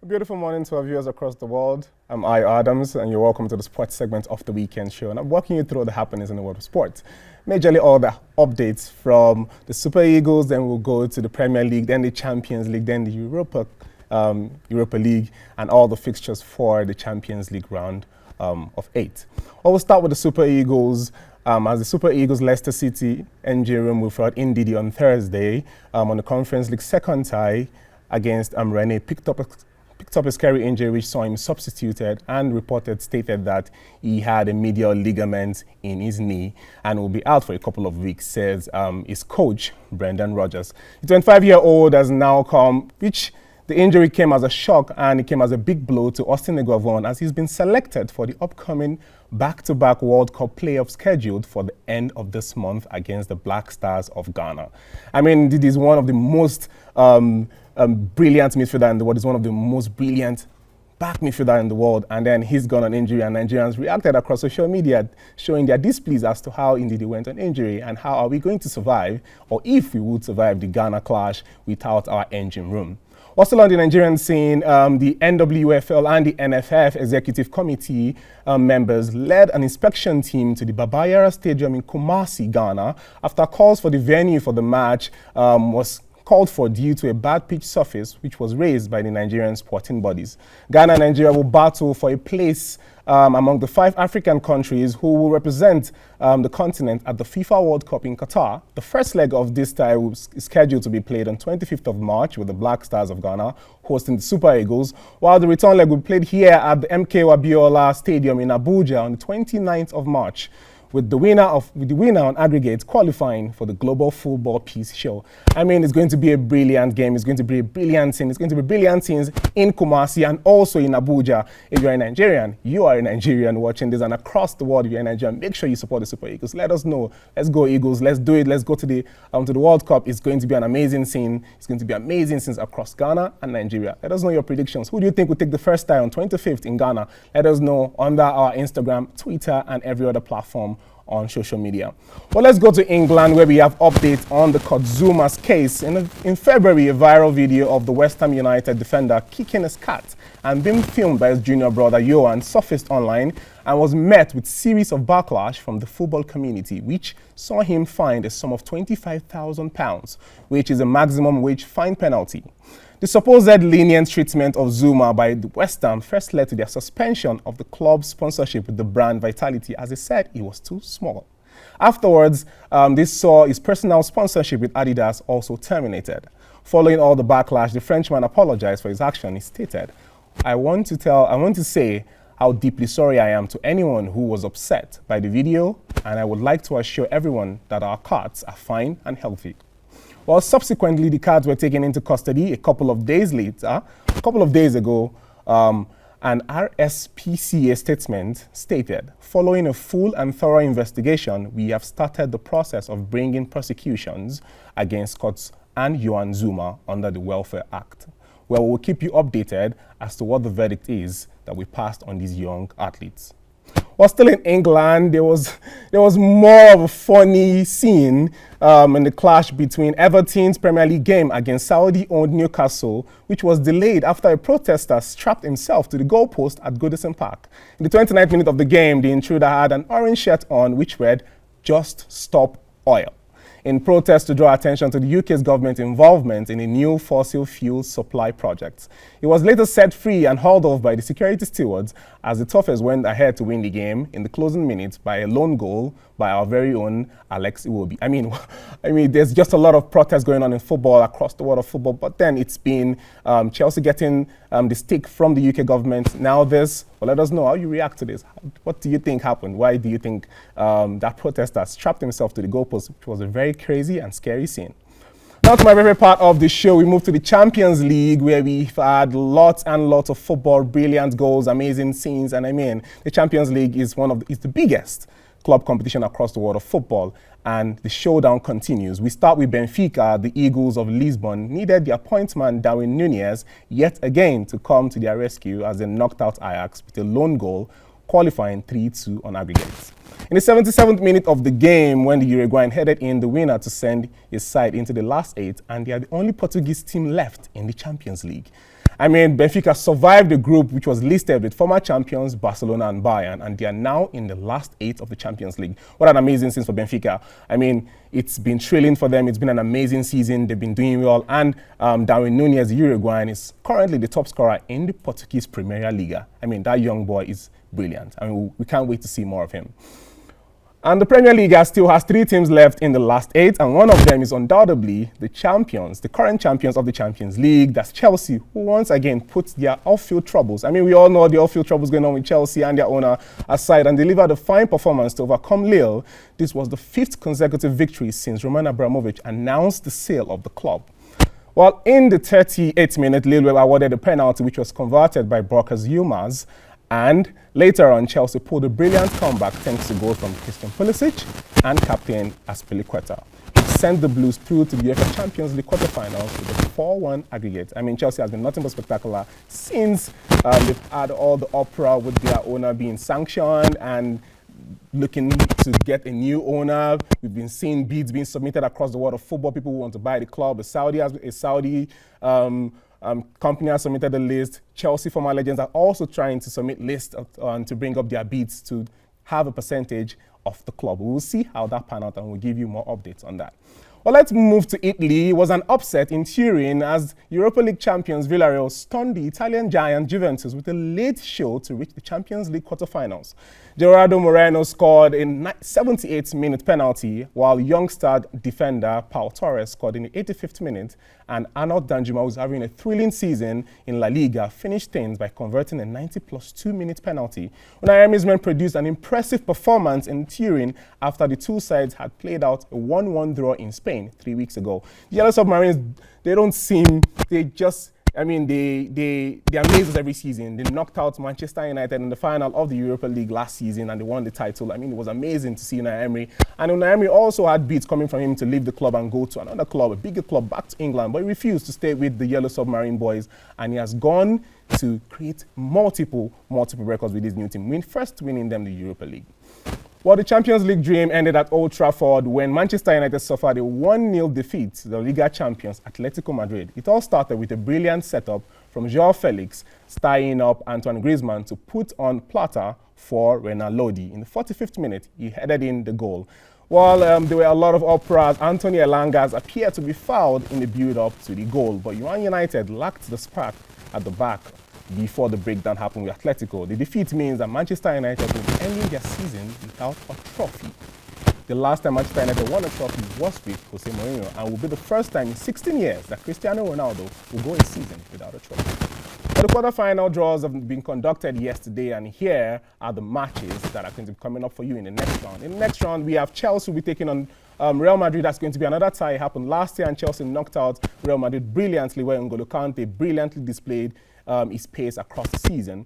A beautiful morning to our viewers across the world. I'm Ayo Adams, and you're welcome to the sports segment of the weekend show. And I'm walking you through the happenings in the world of sports. Majorly all the updates from the Super Eagles, then we'll go to the Premier League, then the Champions League, then the Europa League, and all the fixtures for the Champions League round of 8. Well, we'll start with the Super Eagles. As the Super Eagles Leicester City engine room will fought in Didi on Thursday on the Conference League second tie against Rene picked up a scary injury which saw him substituted, and stated that he had a medial ligament in his knee and will be out for a couple of weeks, says his coach, Brendan Rodgers. The 25-year-old has now the injury came as a shock, and it came as a big blow to Austin Eguavoen, as he's been selected for the upcoming back-to-back World Cup playoff scheduled for the end of this month against the Black Stars of Ghana. I mean, this is one of the most brilliant midfielder in the world. He's one of the most brilliant back midfielder in the world, and then he's gone on injury, and Nigerians reacted across social media showing their displeasure as to how indeed he went on injury and how are we going to survive, or if we would survive, the Ghana clash without our engine room. Also on the Nigerian scene, the NWFL and the NFF Executive Committee members led an inspection team to the Babayara Stadium in Kumasi, Ghana, after calls for the venue for the match was called for due to a bad pitch surface which was raised by the Nigerian sporting bodies. Ghana and Nigeria will battle for a place among the 5 African countries who will represent the continent at the FIFA World Cup in Qatar. The first leg of this tie is scheduled to be played on 25th of March with the Black Stars of Ghana hosting the Super Eagles, while the return leg will be played here at the MKO Abiola Stadium in Abuja on the 29th of March. With the winner on aggregate qualifying for the Global Football Peace Show. I mean, it's going to be a brilliant game. It's going to be a brilliant scene. It's going to be brilliant scenes in Kumasi and also in Abuja. If you're a Nigerian, you are a Nigerian watching this, and across the world, if you're a Nigerian, make sure you support the Super Eagles. Let us know. Let's go Eagles. Let's do it. Let's go to the World Cup. It's going to be an amazing scene. It's going to be amazing scenes across Ghana and Nigeria. Let us know your predictions. Who do you think will take the first tie on 25th in Ghana? Let us know under our Instagram, Twitter, and every other platform on social media. Well, let's go to England, where we have updates on the Kotzuma's case. In February, a viral video of the West Ham United defender kicking his cat and being filmed by his junior brother Johan surfaced online and was met with series of backlash from the football community, which saw him fined a sum of £25,000, which is a maximum wage fine penalty. The supposed lenient treatment of Zuma by the West Ham first led to their suspension of the club's sponsorship with the brand Vitality, as they said it was too small. Afterwards, this saw his personal sponsorship with Adidas also terminated. Following all the backlash, the Frenchman apologized for his action. He stated, I want to say how deeply sorry I am to anyone who was upset by the video, and I would like to assure everyone that our cats are fine and healthy. Well, subsequently, the cats were taken into custody a couple of days ago, an RSPCA statement stated, following a full and thorough investigation, we have started the process of bringing prosecutions against Cots and Johan Zuma under the Welfare Act. Well, we'll keep you updated as to what the verdict is that we passed on these young athletes. While still in England, there was more of a funny scene in the clash between Everton's Premier League game against Saudi-owned Newcastle, which was delayed after a protester strapped himself to the goalpost at Goodison Park. In the 29th minute of the game, the intruder had an orange shirt on which read, "Just Stop Oil," in protest to draw attention to the UK's government involvement in a new fossil fuel supply project. He was later set free and hauled off by the security stewards as the Toffees went ahead to win the game in the closing minutes by a lone goal by our very own Alex Iwobi. I mean, there's just a lot of protests going on in football across the world of football, but then it's been Chelsea getting the stick from the UK government. Now this, well, let us know how you react to this. What do you think happened? Why do you think that protester strapped himself to the goalpost, which was a very crazy and scary scene? Now to my favorite part of the show, we move to the Champions League, where we've had lots and lots of football, brilliant goals, amazing scenes, and I mean, the Champions League is the biggest club competition across the world of football, and the showdown continues. We start with Benfica. The Eagles of Lisbon needed the appointment Darwin Núñez yet again to come to their rescue as they knocked out Ajax with a lone goal, qualifying 3-2 on aggregates. In the 77th minute of the game, when the Uruguayan headed in the winner to send his side into the last 8, and they are the only Portuguese team left in the Champions League. I mean, Benfica survived the group which was listed with former champions Barcelona and Bayern, and they are now in the last 8 of the Champions League. What an amazing season for Benfica. I mean, it's been thrilling for them. It's been an amazing season. They've been doing well. And Darwin Núñez, the Uruguayan, is currently the top scorer in the Portuguese Premier Liga. I mean, that young boy is brilliant. I mean, we can't wait to see more of him. And the Premier League still has 3 teams left in the last 8, and one of them is undoubtedly the champions, the current champions of the Champions League. That's Chelsea, who once again put their off-field troubles. I mean, we all know the off-field troubles going on with Chelsea and their owner aside, and delivered a fine performance to overcome Lille. This was the 5th consecutive victory since Roman Abramovich announced the sale of the club. Well, in the 38th minute, Lille were awarded a penalty, which was converted by Bukayo Yilmaz. And later on, Chelsea pulled a brilliant comeback thanks to goals from Christian Pulisic and captain Azpilicueta. It sent the Blues through to the UEFA Champions League quarterfinals with a 4-1 aggregate. I mean, Chelsea has been nothing but spectacular since they've had all the uproar with their owner being sanctioned and looking to get a new owner. We've been seeing bids being submitted across the world of football. People who want to buy the club. A Saudi company has submitted a list. Chelsea former legends are also trying to submit lists to bring up their bids to have a percentage of the club. We will see how that pans out, and we'll give you more updates on that. Well, let's move to Italy. It was an upset in Turin as Europa League champions Villarreal stunned the Italian giant Juventus with a late show to reach the Champions League quarterfinals. Gerardo Moreno scored a 78th-minute penalty, while young-star defender Pau Torres scored in the 85th minute, and Arnaud Danjuma, who's having a thrilling season in La Liga, finished things by converting a 90+2-minute penalty. Unai Emery's men produced an impressive performance in Turin after the two sides had played out a 1-1 draw in Spain 3 weeks ago. The Yellow Submarines, they amaze us every season. They knocked out Manchester United in the final of the Europa League last season, and they won the title. I mean, it was amazing to see Unai Emery. And Unai Emery also had bids coming from him to leave the club and go to another club, a bigger club, back to England. But he refused to stay with the Yellow Submarine boys, and he has gone to create multiple records with his new team, first winning them the Europa League. Well, the Champions League dream ended at Old Trafford when Manchester United suffered a 1-0 defeat to the Liga champions Atletico Madrid. It all started with a brilliant setup from João Felix, tying up Antoine Griezmann to put on Plata for Renan Lodi. In the 45th minute, he headed in the goal. While there were a lot of uproars, Anthony Elangas appeared to be fouled in the build-up to the goal, but Man United lacked the spark at the back before the breakdown happened with Atletico. The defeat means that Manchester United will be ending their season without a trophy. The last time Manchester United won a trophy was with Jose Mourinho, and will be the first time in 16 years that Cristiano Ronaldo will go a season without a trophy. The quarterfinal draws have been conducted yesterday, and here are the matches that are going to be coming up for you in the next round. In the next round, we have Chelsea will be taking on Real Madrid. That's going to be another tie. It happened last year, and Chelsea knocked out Real Madrid brilliantly, where N'Golo Kante brilliantly displayed his pace across the season.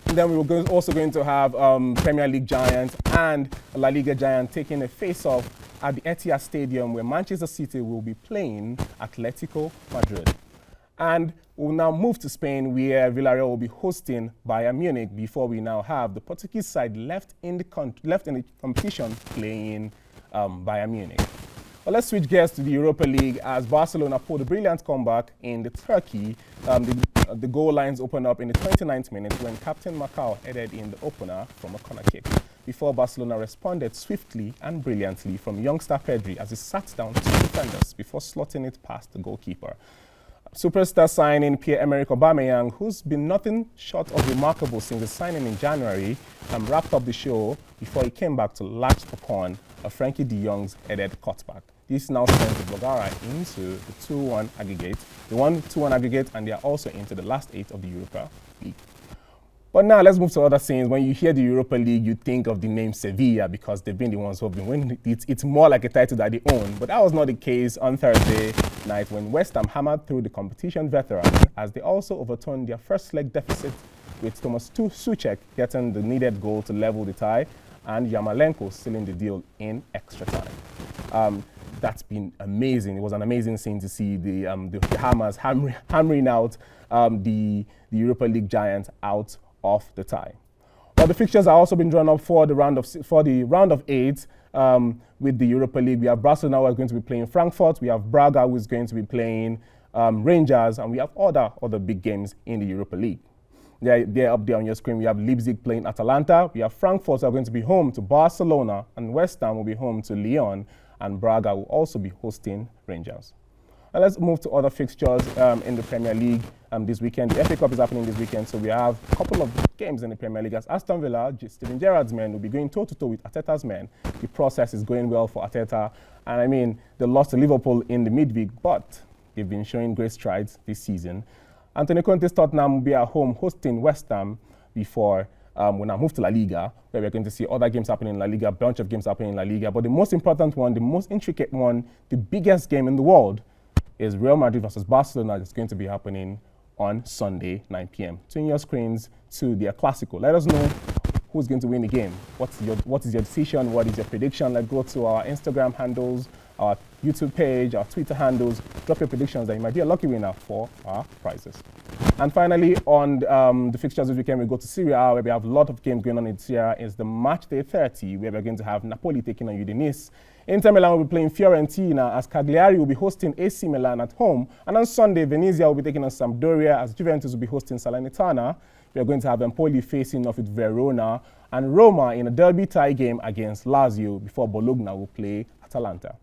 And then we were also going to have Premier League giants and La Liga giant taking a face-off at the Etihad Stadium, where Manchester City will be playing Atletico Madrid. And we'll now move to Spain, where Villarreal will be hosting Bayern Munich, before we now have the Portuguese side left in the competition playing Bayern Munich. Well, let's switch gears to the Europa League as Barcelona pulled a brilliant comeback in the Turkey. The goal lines opened up in the 29th minute when Captain Macau headed in the opener from a corner kick, before Barcelona responded swiftly and brilliantly from youngster Pedri as he sat down 2 defenders before slotting it past the goalkeeper. Superstar signing Pierre-Emerick Aubameyang, who's been nothing short of remarkable since his signing in January, wrapped up the show before he came back to latch upon a Frankie de Jong's headed cutback. This now sends the Bulgaria into the 2-1 aggregate. They won 2-1 aggregate, and they are also into the last 8 of the Europa League. But now let's move to other scenes. When you hear the Europa League, you think of the name Sevilla because they've been the ones who have been winning. It's more like a title that they own. But that was not the case on Thursday night when West Ham hammered through the competition veterans, as they also overturned their first leg deficit, with Thomas Souček getting the needed goal to level the tie and Yarmolenko sealing the deal in extra time. That's been amazing. It was an amazing scene to see the Hammers hammering out the Europa League giants out of the tie. But the fixtures have also been drawn up for the round of 8 with the Europa League. We have Barcelona, who are going to be playing Frankfurt. We have Braga, who is going to be playing Rangers, and we have other big games in the Europa League. They're up there on your screen. We have Leipzig playing Atalanta. We have Frankfurt are going to be home to Barcelona, and West Ham will be home to Lyon, and Braga will also be hosting Rangers. Now let's move to other fixtures in the Premier League this weekend. The FA Cup is happening this weekend, so we have a couple of games in the Premier League. As Aston Villa, Steven Gerrard's men will be going toe-to-toe with Arteta's men. The process is going well for Arteta, and I mean, they lost to Liverpool in the midweek, but they've been showing great strides this season. Antonio Conte's Tottenham will be at home hosting West Ham before when I move to La Liga, where we're going to see other games happening in La Liga, a bunch of games happening in La Liga. But the most important one, the most intricate one, the biggest game in the world is Real Madrid versus Barcelona. It's going to be happening on Sunday, 9 p.m. Tune your screens to the Clásico. Let us know who's going to win the game. What is your decision? What is your prediction? Let's go to our Instagram handles, our YouTube page, our Twitter handles. Drop your predictions that you might be a lucky winner for our prizes. And finally, on the fixtures this weekend, we go to Serie A, where we have a lot of games going on in Serie A. It's the match day 30, where we're going to have Napoli taking on Udinese. Inter Milan will be playing Fiorentina, as Cagliari will be hosting AC Milan at home. And on Sunday, Venezia will be taking on Sampdoria, as Juventus will be hosting Salernitana. We are going to have Empoli facing off with Verona, and Roma in a derby tie game against Lazio before Bologna will play Atalanta.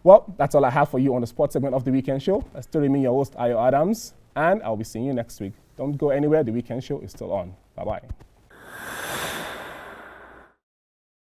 Well, that's all I have for you on the sports segment of The Weekend Show. I still remain your host, Ayo Adams, and I'll be seeing you next week. Don't go anywhere. The Weekend Show is still on. Bye-bye.